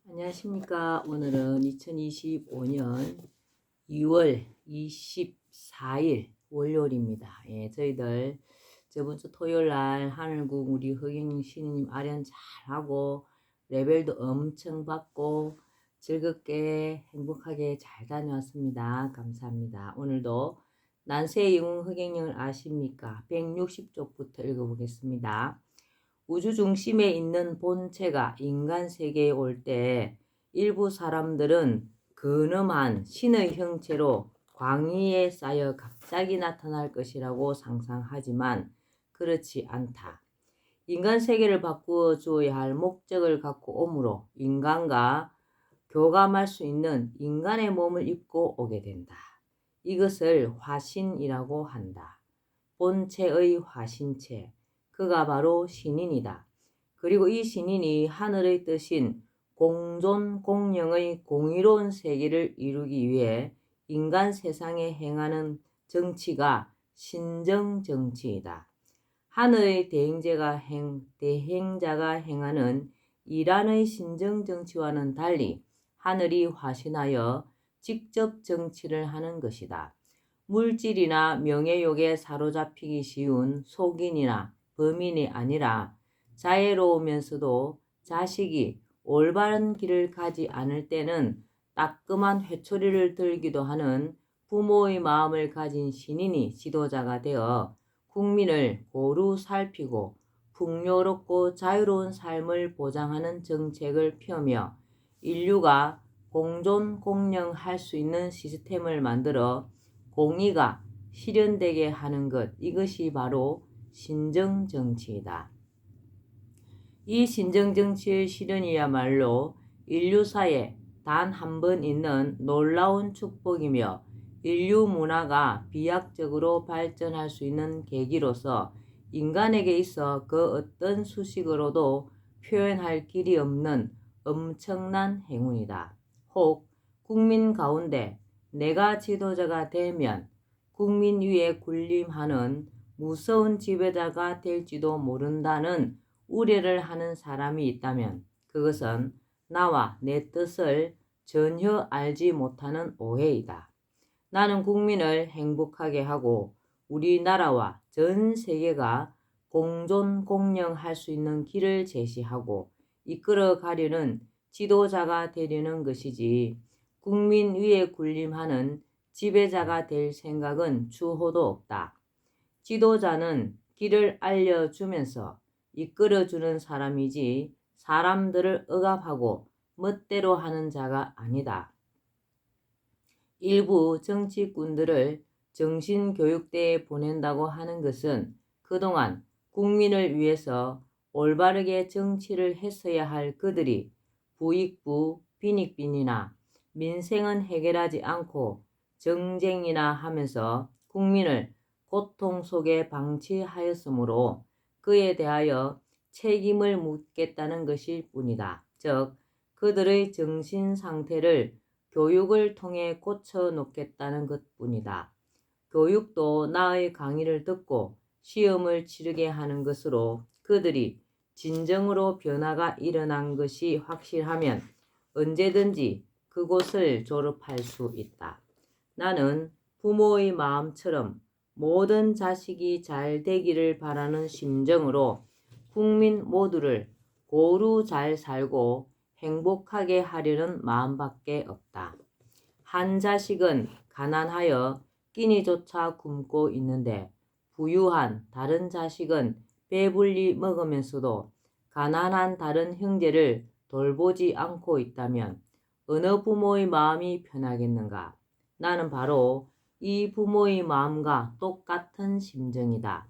안녕하십니까. 오늘은 2025년 2월 24일 월요일입니다. 저희들 저번 주 토요일 날 하늘국 우리 허경영 신님 아련 잘하고 레벨도 엄청 받고 즐겁게 행복하게 잘 다녀왔습니다. 감사합니다. 오늘도 난세의 영웅 허경영을 아십니까? 160쪽부터 읽어보겠습니다. 우주 중심에 있는 본체가 인간 세계에 올 때 일부 사람들은 근엄한 신의 형체로 광위에 쌓여 갑자기 나타날 것이라고 상상하지만 그렇지 않다. 인간 세계를 바꾸어 주어야 할 목적을 갖고 오므로 인간과 교감할 수 있는 인간의 몸을 입고 오게 된다. 이것을 화신이라고 한다. 본체의 화신체. 그가 바로 신인이다. 그리고 이 신인이 하늘의 뜻인 공존 공영의 공의로운 세계를 이루기 위해 인간 세상에 행하는 정치가 신정정치이다. 하늘의 대행자가 행하는 이란의 신정정치와는 달리 하늘이 화신하여 직접 정치를 하는 것이다. 물질이나 명예욕에 사로잡히기 쉬운 속인이나 범인이 아니라 자애로우면서도 자식이 올바른 길을 가지 않을 때는 따끔한 회초리를 들기도 하는 부모의 마음을 가진 신인이 지도자가 되어 국민을 고루 살피고 풍요롭고 자유로운 삶을 보장하는 정책을 펴며 인류가 공존 공영할 수 있는 시스템을 만들어 공의가 실현되게 하는 것, 이것이 바로 신정정치이다. 이 신정정치의 실현이야말로 인류사에 단 한 번 있는 놀라운 축복이며 인류 문화가 비약적으로 발전할 수 있는 계기로서 인간에게 있어 그 어떤 수식어로도 표현할 길이 없는 엄청난 행운이다. 혹 국민 가운데 내가 지도자가 되면 국민 위에 군림하는 무서운 지배자가 될지도 모른다는 우려를 하는 사람이 있다면 그것은 나와 내 뜻을 전혀 알지 못하는 오해이다. 나는 국민을 행복하게 하고 우리나라와 전 세계가 공존 공영할 수 있는 길을 제시하고 이끌어 가려는 지도자가 되려는 것이지 국민 위에 군림하는 지배자가 될 생각은 추호도 없다. 지도자는 길을 알려주면서 이끌어주는 사람이지 사람들을 억압하고 멋대로 하는 자가 아니다. 일부 정치꾼들을 정신교육대에 보낸다고 하는 것은 그동안 국민을 위해서 올바르게 정치를 했어야 할 그들이 부익부 빈익빈이나 민생은 해결하지 않고 정쟁이나 하면서 국민을 고통 속에 방치하였으므로 그에 대하여 책임을 묻겠다는 것일 뿐이다. 즉, 그들의 정신 상태를 교육을 통해 고쳐놓겠다는 것뿐이다. 교육도 나의 강의를 듣고 시험을 치르게 하는 것으로 그들이 진정으로 변화가 일어난 것이 확실하면 언제든지 그곳을 졸업할 수 있다. 나는 부모의 마음처럼 모든 자식이 잘 되기를 바라는 심정으로 국민 모두를 고루 잘 살고 행복하게 하려는 마음밖에 없다. 한 자식은 가난하여 끼니조차 굶고 있는데 부유한 다른 자식은 배불리 먹으면서도 가난한 다른 형제를 돌보지 않고 있다면 어느 부모의 마음이 편하겠는가? 나는 바로 이 부모의 마음과 똑같은 심정이다.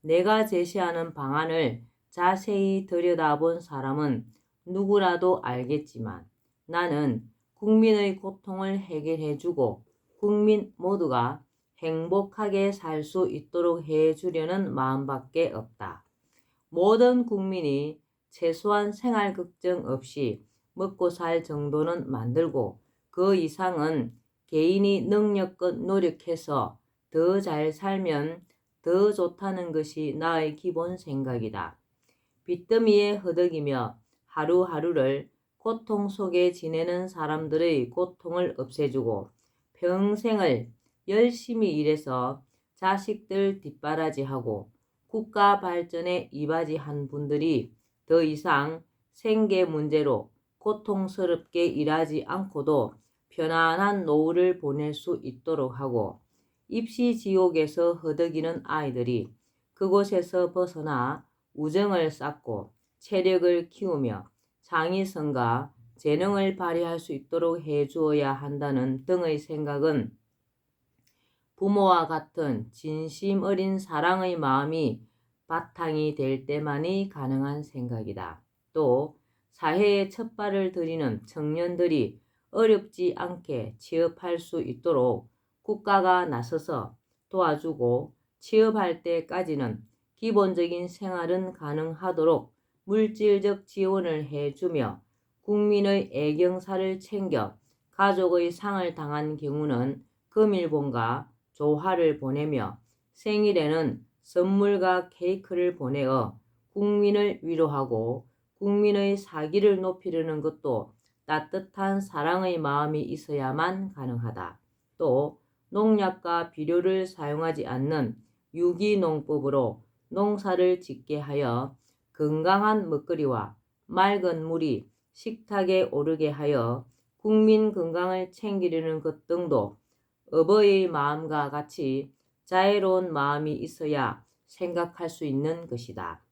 내가 제시하는 방안을 자세히 들여다본 사람은 누구라도 알겠지만 나는 국민의 고통을 해결해주고 국민 모두가 행복하게 살 수 있도록 해주려는 마음밖에 없다. 모든 국민이 최소한 생활 걱정 없이 먹고 살 정도는 만들고 그 이상은 개인이 능력껏 노력해서 더 잘 살면 더 좋다는 것이 나의 기본 생각이다. 빚더미에 허덕이며 하루하루를 고통 속에 지내는 사람들의 고통을 없애주고 평생을 열심히 일해서 자식들 뒷바라지하고 국가 발전에 이바지한 분들이 더 이상 생계 문제로 고통스럽게 일하지 않고도 편안한 노후를 보낼 수 있도록 하고 입시 지옥에서 허덕이는 아이들이 그곳에서 벗어나 우정을 쌓고 체력을 키우며 창의성과 재능을 발휘할 수 있도록 해주어야 한다는 등의 생각은 부모와 같은 진심 어린 사랑의 마음이 바탕이 될 때만이 가능한 생각이다. 또 사회에 첫 발을 들이는 청년들이 어렵지 않게 취업할 수 있도록 국가가 나서서 도와주고 취업할 때까지는 기본적인 생활은 가능하도록 물질적 지원을 해주며 국민의 애경사를 챙겨 가족의 상을 당한 경우는 금일봉과 조화를 보내며 생일에는 선물과 케이크를 보내어 국민을 위로하고 국민의 사기를 높이려는 것도 따뜻한 사랑의 마음이 있어야만 가능하다. 또 농약과 비료를 사용하지 않는 유기농법으로 농사를 짓게 하여 건강한 먹거리와 맑은 물이 식탁에 오르게 하여 국민 건강을 챙기려는 것 등도 어버이의 마음과 같이 자애로운 마음이 있어야 생각할 수 있는 것이다.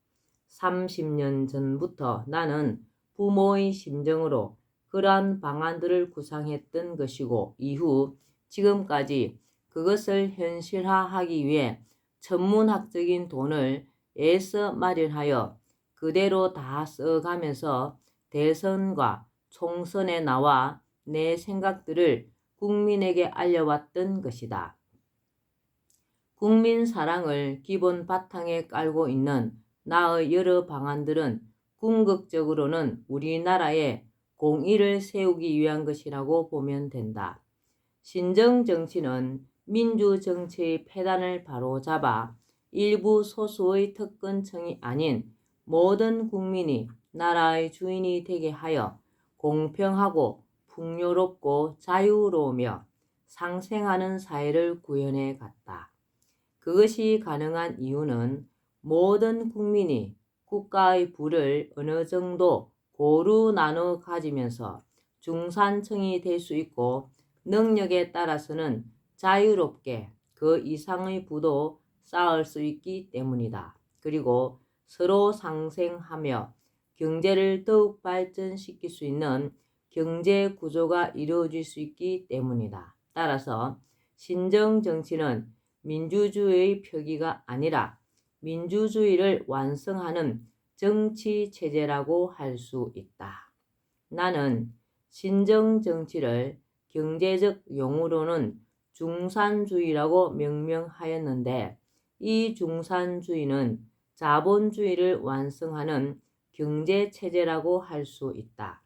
30년 전부터 나는 부모의 심정으로 그러한 방안들을 구상했던 것이고 이후 지금까지 그것을 현실화하기 위해 천문학적인 돈을 애써 마련하여 그대로 다 써가면서 대선과 총선에 나와 내 생각들을 국민에게 알려왔던 것이다. 국민 사랑을 기본 바탕에 깔고 있는 나의 여러 방안들은 궁극적으로는 우리나라의 공의를 세우기 위한 것이라고 보면 된다. 신정정치는 민주정치의 폐단을 바로잡아 일부 소수의 특권층이 아닌 모든 국민이 나라의 주인이 되게 하여 공평하고 풍요롭고 자유로우며 상생하는 사회를 구현해 갔다. 그것이 가능한 이유는 모든 국민이 국가의 부를 어느 정도 고루 나눠 가지면서 중산층이 될 수 있고 능력에 따라서는 자유롭게 그 이상의 부도 쌓을 수 있기 때문이다. 그리고 서로 상생하며 경제를 더욱 발전시킬 수 있는 경제 구조가 이루어질 수 있기 때문이다. 따라서 신정정치는 민주주의의 표기가 아니라 민주주의를 완성하는 정치체제라고 할 수 있다. 나는 신정정치를 경제적 용어로는 중산주의라고 명명하였는데 이 중산주의는 자본주의를 완성하는 경제체제라고 할 수 있다.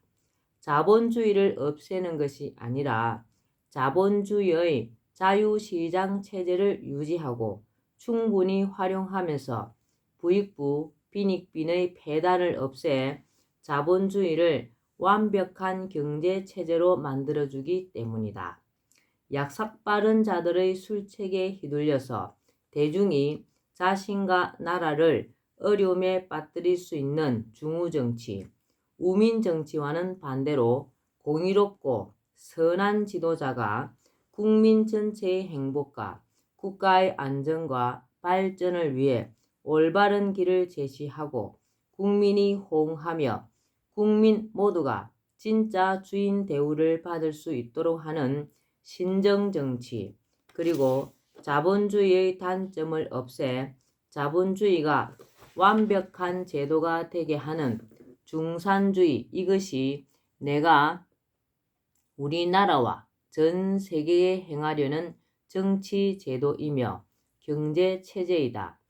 자본주의를 없애는 것이 아니라 자본주의의 자유시장 체제를 유지하고 충분히 활용하면서 부익부 빈익빈의 폐단을 없애 자본주의를 완벽한 경제체제로 만들어주기 때문이다. 약삭빠른 자들의 술책에 휘둘려서 대중이 자신과 나라를 어려움에 빠뜨릴 수 있는 중우정치, 우민정치와는 반대로 공의롭고 선한 지도자가 국민 전체의 행복과 국가의 안정과 발전을 위해 올바른 길을 제시하고 국민이 호응하며 국민 모두가 진짜 주인 대우를 받을 수 있도록 하는 신정정치, 그리고 자본주의의 단점을 없애 자본주의가 완벽한 제도가 되게 하는 중산주의, 이것이 내가 우리나라와 전 세계에 행하려는 정치 제도이며 경제 체제이다.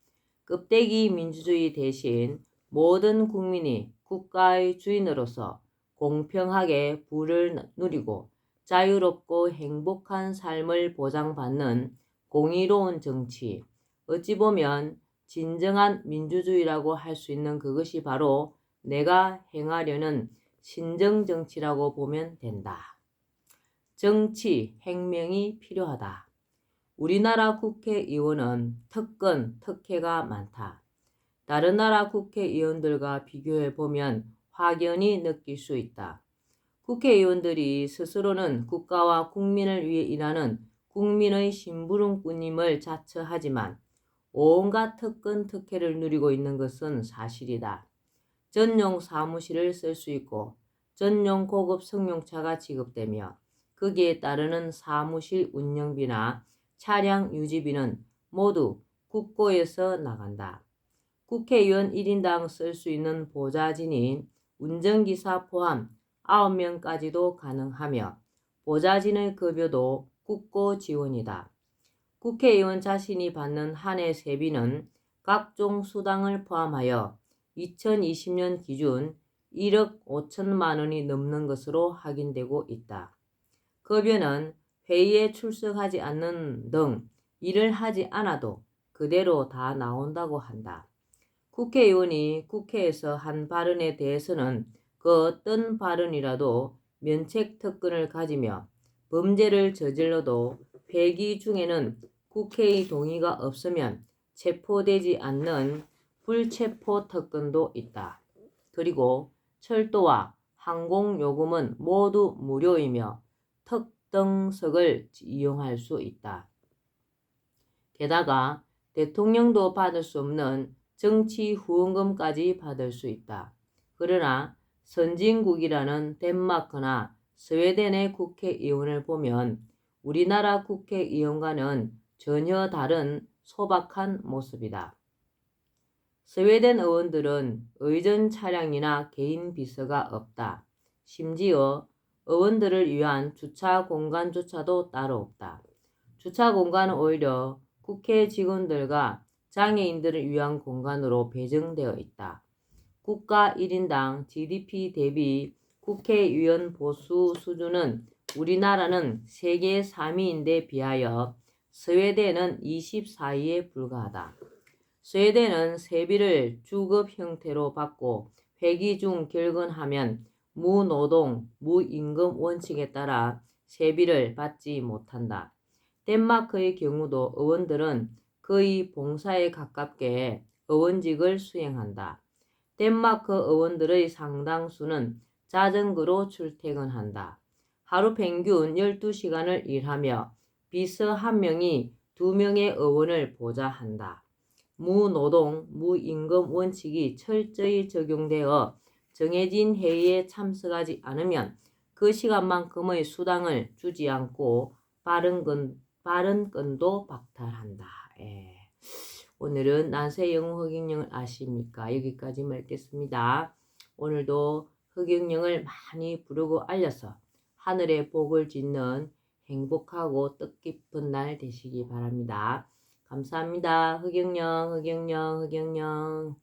껍데기 민주주의 대신 모든 국민이 국가의 주인으로서 공평하게 부를 누리고 자유롭고 행복한 삶을 보장받는 공의로운 정치, 어찌 보면 진정한 민주주의라고 할 수 있는 그것이 바로 내가 행하려는 신정정치라고 보면 된다. 정치, 행명이 필요하다. 우리나라 국회의원은 특권, 특혜가 많다. 다른 나라 국회의원들과 비교해보면 확연히 느낄 수 있다. 국회의원들이 스스로는 국가와 국민을 위해 일하는 국민의 심부름꾼임을 자처하지만 온갖 특권, 특혜를 누리고 있는 것은 사실이다. 전용 사무실을 쓸 수 있고 전용 고급 승용차가 지급되며 거기에 따르는 사무실 운영비나 차량 유지비는 모두 국고에서 나간다. 국회의원 1인당 쓸 수 있는 보좌진이 운전기사 포함 9명까지도 가능하며 보좌진의 급여도 국고 지원이다. 국회의원 자신이 받는 한 해 세비는 각종 수당을 포함하여 2020년 기준 1억 5천만 원이 넘는 것으로 확인되고 있다. 급여는 회의에 출석하지 않는 등 일을 하지 않아도 그대로 다 나온다고 한다. 국회의원이 국회에서 한 발언에 대해서는 그 어떤 발언이라도 면책 특권을 가지며 범죄를 저질러도 회기 중에는 국회의 동의가 없으면 체포되지 않는 불체포 특권도 있다. 그리고 철도와 항공요금은 모두 무료이며 특등석을 이용할 수 있다. 게다가 대통령도 받을 수 없는 정치 후원금까지 받을 수 있다. 그러나 선진국이라는 덴마크나 스웨덴의 국회의원을 보면 우리나라 국회의원과는 전혀 다른 소박한 모습이다. 스웨덴 의원들은 의전 차량이나 개인 비서가 없다. 심지어 의원들을 위한 주차 공간조차도 따로 없다. 주차 공간은 오히려 국회 직원들과 장애인들을 위한 공간으로 배정되어 있다. 국가 1인당 GDP 대비 국회의원 보수 수준은 우리나라는 세계 3위인데 비하여 스웨덴은 24위에 불과하다. 스웨덴은 세비를 주급 형태로 받고 회기 중 결근하면 무노동, 무임금 원칙에 따라 세비를 받지 못한다. 덴마크의 경우도 의원들은 거의 봉사에 가깝게 의원직을 수행한다. 덴마크 의원들의 상당수는 자전거로 출퇴근한다. 하루 평균 12시간을 일하며 비서 1명이 2명의 의원을 보좌한다. 무노동, 무임금 원칙이 철저히 적용되어 정해진 회의에 참석하지 않으면 그 시간만큼의 수당을 주지 않고 발언권도 박탈한다. 오늘은 난세 영어 흑역령을 아십니까? 여기까지 읽겠습니다. 오늘도 흑역령을 많이 부르고 알려서 하늘의 복을 짓는 행복하고 뜻깊은 날 되시기 바랍니다. 감사합니다. 흑역령, 흑역령, 흑역령.